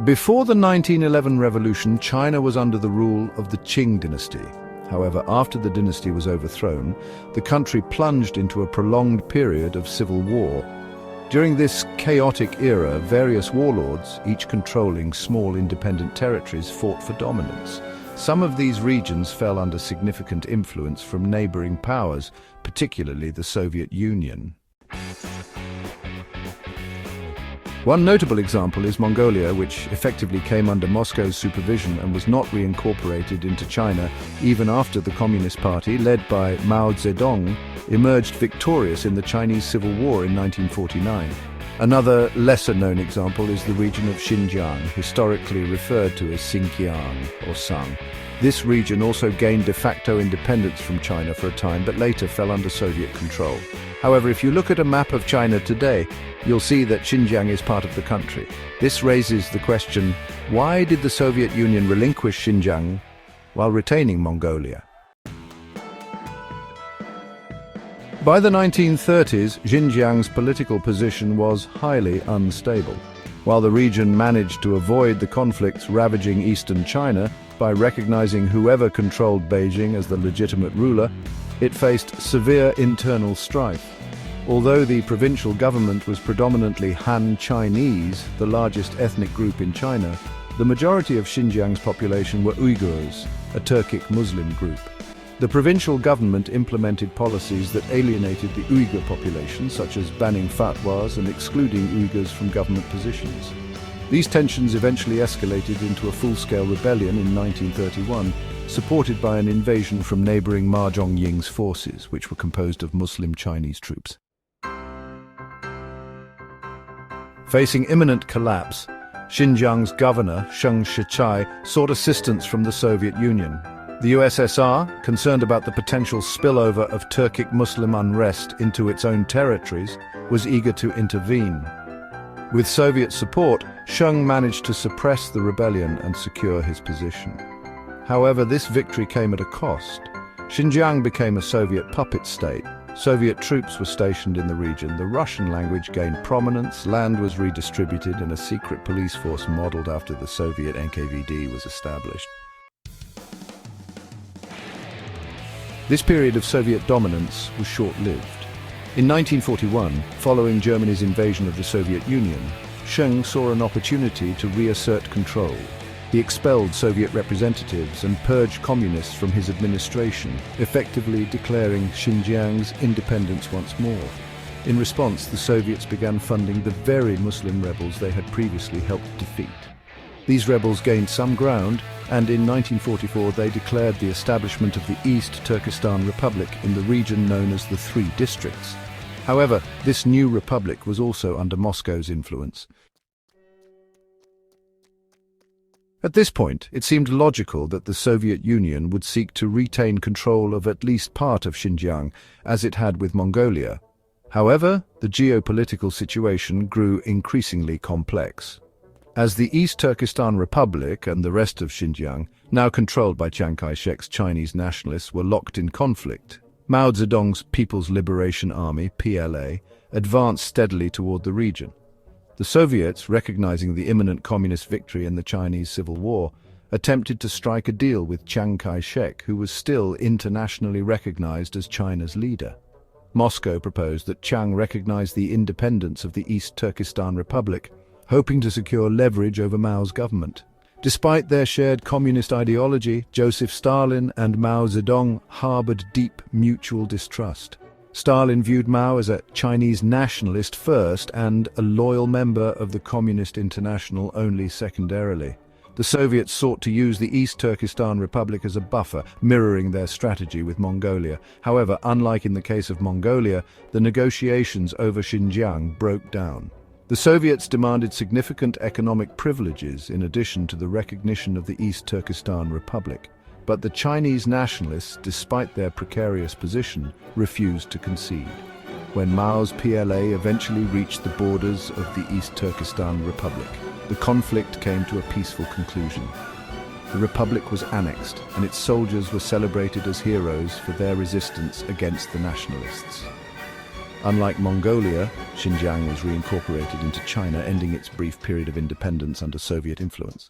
Before the 1911 revolution, China was under the rule of the Qing dynasty. However, after the dynasty was overthrown, the country plunged into a prolonged period of civil war. During this chaotic era, various warlords, each controlling small independent territories, fought for dominance. Some of these regions fell under significant influence from neighboring powers, particularly the Soviet Union. One notable example is Mongolia, which effectively came under Moscow's supervision and was not reincorporated into China even after the Communist Party, led by Mao Zedong, emerged victorious in the Chinese Civil War in 1949. Another lesser-known example is the region of Xinjiang, historically referred to as Xinjiang or Sang. This region also gained de facto independence from China for a time, but later fell under Soviet control. However, if you look at a map of China today, you'll see that Xinjiang is part of the country. This raises the question, why did the Soviet Union relinquish Xinjiang while retaining Mongolia? By the 1930s, Xinjiang's political position was highly unstable. While the region managed to avoid the conflicts ravaging eastern China by recognizing whoever controlled Beijing as the legitimate ruler, it faced severe internal strife. Although the provincial government was predominantly Han Chinese, the largest ethnic group in China, the majority of Xinjiang's population were Uyghurs, a Turkic Muslim group. The provincial government implemented policies that alienated the Uyghur population, such as banning fatwas and excluding Uyghurs from government positions. These tensions eventually escalated into a full-scale rebellion in 1931, supported by an invasion from neighboring Ma Zhongying's forces, which were composed of Muslim Chinese troops. Facing imminent collapse, Xinjiang's governor, Sheng Shichai, sought assistance from the Soviet Union. The USSR, concerned about the potential spillover of Turkic Muslim unrest into its own territories, was eager to intervene. With Soviet support, Sheng managed to suppress the rebellion and secure his position. However, this victory came at a cost. Xinjiang became a Soviet puppet state. Soviet troops were stationed in the region, the Russian language gained prominence, land was redistributed, and a secret police force modeled after the Soviet NKVD was established. This period of Soviet dominance was short-lived. In 1941, following Germany's invasion of the Soviet Union, Sheng saw an opportunity to reassert control. He expelled Soviet representatives and purged communists from his administration, effectively declaring Xinjiang's independence once more. In response, the Soviets began funding the very Muslim rebels they had previously helped defeat. These rebels gained some ground, and in 1944 they declared the establishment of the East Turkistan Republic in the region known as the Three Districts. However, this new republic was also under Moscow's influence. At this point, it seemed logical that the Soviet Union would seek to retain control of at least part of Xinjiang, as it had with Mongolia. However, the geopolitical situation grew increasingly complex. As the East Turkistan Republic and the rest of Xinjiang, now controlled by Chiang Kai-shek's Chinese nationalists, were locked in conflict, Mao Zedong's People's Liberation Army, PLA, advanced steadily toward the region. The Soviets, recognizing the imminent communist victory in the Chinese Civil War, attempted to strike a deal with Chiang Kai-shek, who was still internationally recognized as China's leader. Moscow proposed that Chiang recognize the independence of the East Turkistan Republic, hoping to secure leverage over Mao's government. Despite their shared communist ideology, Joseph Stalin and Mao Zedong harbored deep mutual distrust. Stalin viewed Mao as a Chinese nationalist first and a loyal member of the Communist International only secondarily. The Soviets sought to use the East Turkistan Republic as a buffer, mirroring their strategy with Mongolia. However, unlike in the case of Mongolia, the negotiations over Xinjiang broke down. The Soviets demanded significant economic privileges in addition to the recognition of the East Turkistan Republic. But the Chinese nationalists, despite their precarious position, refused to concede. When Mao's PLA eventually reached the borders of the East Turkistan Republic, the conflict came to a peaceful conclusion. The republic was annexed, and its soldiers were celebrated as heroes for their resistance against the nationalists. Unlike Mongolia, Xinjiang was reincorporated into China, ending its brief period of independence under Soviet influence.